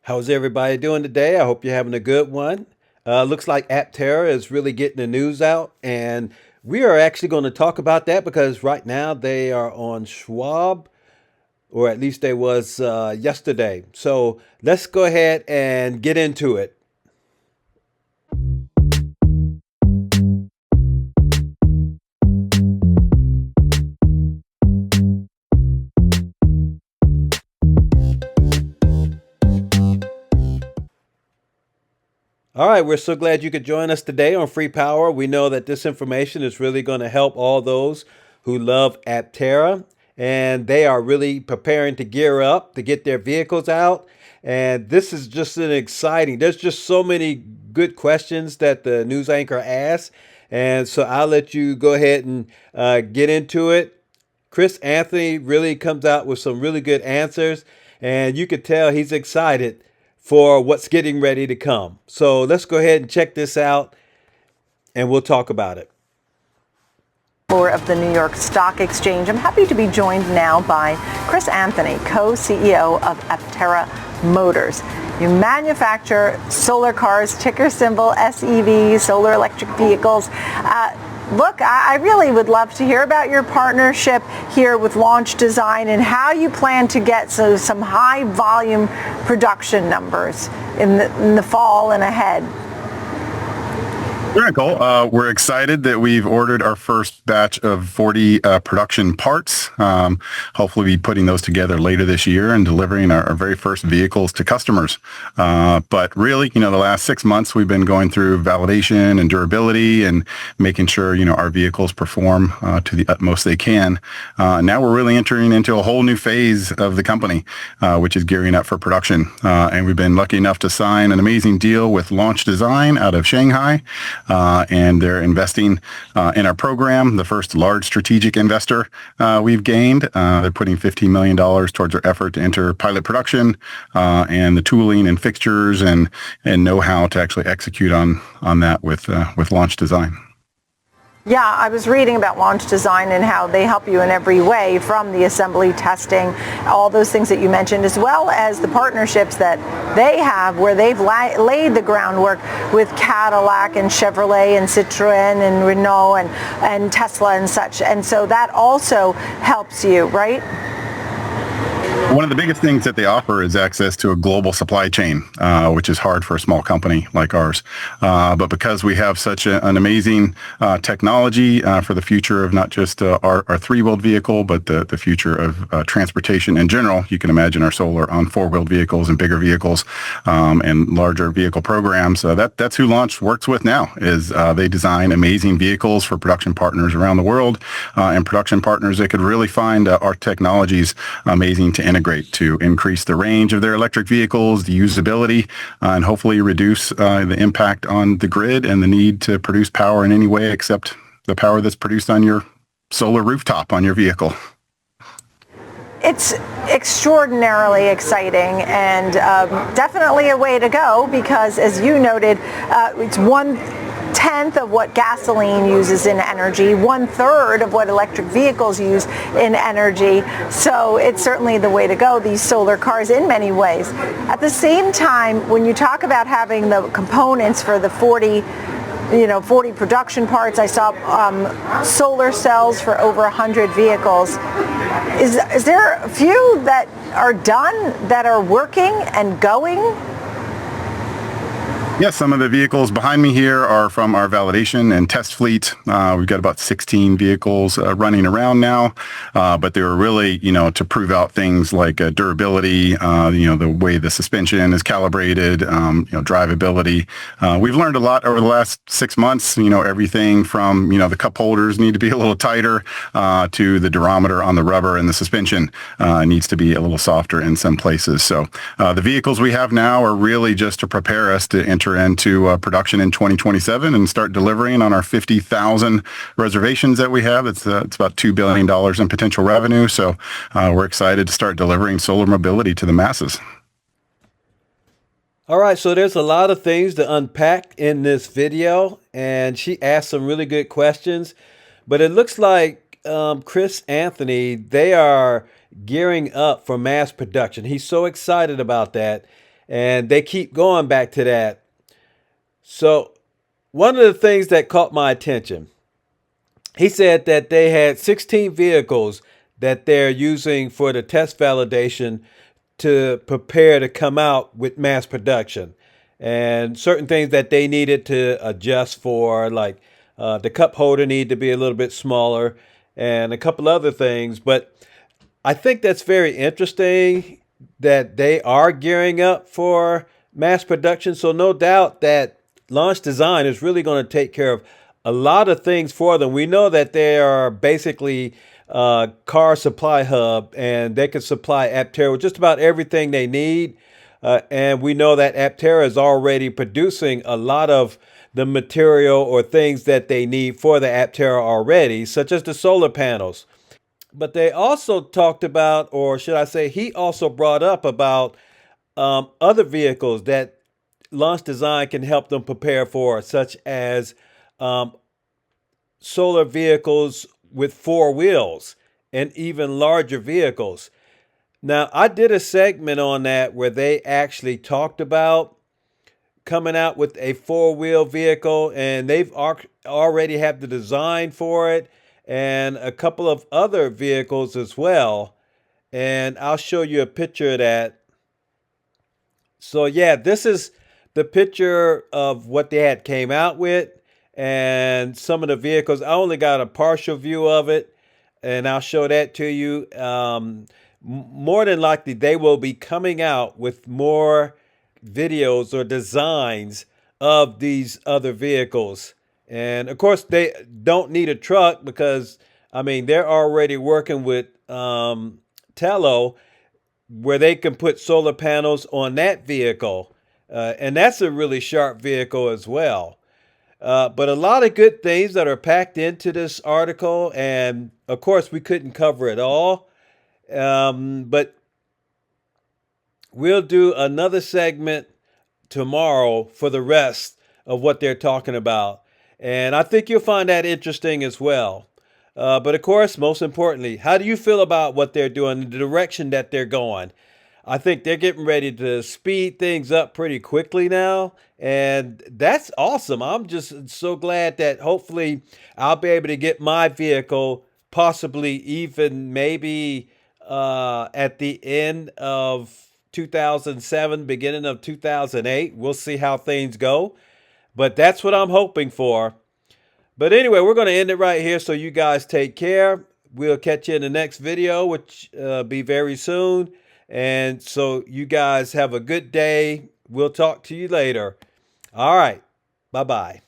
How's everybody doing today? I hope you're having a good one. Looks like Aptera is really getting the news out, and we are actually going to talk about that because right now they are on Schwab, or at least they was yesterday. So let's go ahead and get into it. All right, we're so glad you could join us today on Free Power. We know that this information is really going to help all those who love Aptera, and they are really preparing to gear up to get their vehicles out. And this is just an exciting, there's just so many good questions that the news anchor asked. And so I'll let you go ahead and get into it. Chris Anthony really comes out with some really good answers, and you could tell he's excited for what's getting ready to come. So let's go ahead and check this out, and we'll talk about it. Floor of the New York Stock Exchange. I'm happy to be joined now by Chris Anthony, co-CEO of Aptera Motors. You manufacture solar cars, ticker symbol SEV, solar electric vehicles. Look, I really would love to hear about your partnership here with Launch Design and how you plan to get some high volume production numbers in the fall and ahead. Sure, Nicole. We're excited that we've ordered our first batch of 40 production parts. Hopefully be putting those together later this year and delivering our very first vehicles to customers. But really, the last 6 months we've been going through validation and durability and making sure, our vehicles perform to the utmost they can. Now we're really entering into a whole new phase of the company, which is gearing up for production. And we've been lucky enough to sign an amazing deal with Launch Design out of Shanghai. And they're investing in our program, the first large strategic investor we've gained. They're putting $15 million towards our effort to enter pilot production and the tooling and fixtures and know-how to actually execute on that with Launch Design. Yeah, I was reading about Launch Design and how they help you in every way, from the assembly, testing, all those things that you mentioned, as well as the partnerships that they have where they've laid the groundwork with Cadillac and Chevrolet and Citroën and Renault and Tesla and such. And so that also helps you, right? One of the biggest things that they offer is access to a global supply chain, which is hard for a small company like ours. But because we have such an amazing technology for the future of not just our three-wheeled vehicle, but the future of transportation in general, you can imagine our solar on four-wheeled vehicles and bigger vehicles and larger vehicle programs. That's who Launch works with now. Is they design amazing vehicles for production partners around the world and production partners that could really find our technologies amazing to integrate to increase the range of their electric vehicles, the usability, and hopefully reduce the impact on the grid and the need to produce power in any way except the power that's produced on your solar rooftop on your vehicle. It's extraordinarily exciting and definitely a way to go because, as you noted, it's 1/10 of what gasoline uses in energy, 1/3 of what electric vehicles use in energy. So it's certainly the way to go, these solar cars, in many ways. At the same time, when you talk about having the components for the 40 production parts, I saw solar cells for over 100 vehicles. Is there a few that are done, that are working and going? Yes, some of the vehicles behind me here are from our validation and test fleet. We've got about 16 vehicles running around now, but they were really, to prove out things like durability, the way the suspension is calibrated, drivability. We've learned a lot over the last 6 months, everything from, the cup holders need to be a little tighter to the durometer on the rubber, and the suspension needs to be a little softer in some places. So the vehicles we have now are really just to prepare us to enter into production in 2027 and start delivering on our 50,000 reservations that we have. It's about $2 billion in potential revenue. So we're excited to start delivering solar mobility to the masses. All right, so there's a lot of things to unpack in this video, and she asked some really good questions. But it looks like Chris Anthony, they are gearing up for mass production. He's so excited about that. And they keep going back to that. So one of the things that caught my attention, he said that they had 16 vehicles that they're using for the test validation to prepare to come out with mass production. And certain things that they needed to adjust for, like the cup holder needed to be a little bit smaller and a couple other things. But I think that's very interesting that they are gearing up for mass production. So no doubt that Launch Design is really going to take care of a lot of things for them. We know that they are basically a car supply hub, and they can supply Aptera with just about everything they need. And we know that Aptera is already producing a lot of the material or things that they need for the Aptera already, such as the solar panels. But they also talked about, or should I say, he also brought up about other vehicles that Launch Design can help them prepare for, such as um, solar vehicles with 4 wheels and even larger vehicles. Now, I did a segment on that where they actually talked about coming out with a 4 wheel vehicle, and they've already have the design for it and a couple of other vehicles as well. And I'll show you a picture of that. So yeah, this is the picture of what they had came out with and some of the vehicles. I only got a partial view of it, and I'll show that to you. More than likely, they will be coming out with more videos or designs of these other vehicles. And of course, they don't need a truck because, I mean, they're already working with Tello where they can put solar panels on that vehicle. And that's a really sharp vehicle as well. But a lot of good things that are packed into this article. And of course, we couldn't cover it all. But we'll do another segment tomorrow for the rest of what they're talking about. And I think you'll find that interesting as well. But of course, most importantly, how do you feel about what they're doing, the direction that they're going? I think they're getting ready to speed things up pretty quickly now. And that's awesome. I'm just so glad that hopefully I'll be able to get my vehicle, possibly even maybe at the end of 2007, beginning of 2008. We'll see how things go. But that's what I'm hoping for. But anyway, we're going to end it right here. So you guys take care. We'll catch you in the next video, which be very soon. And so you guys have a good day. We'll talk to you later. All right. Bye-bye.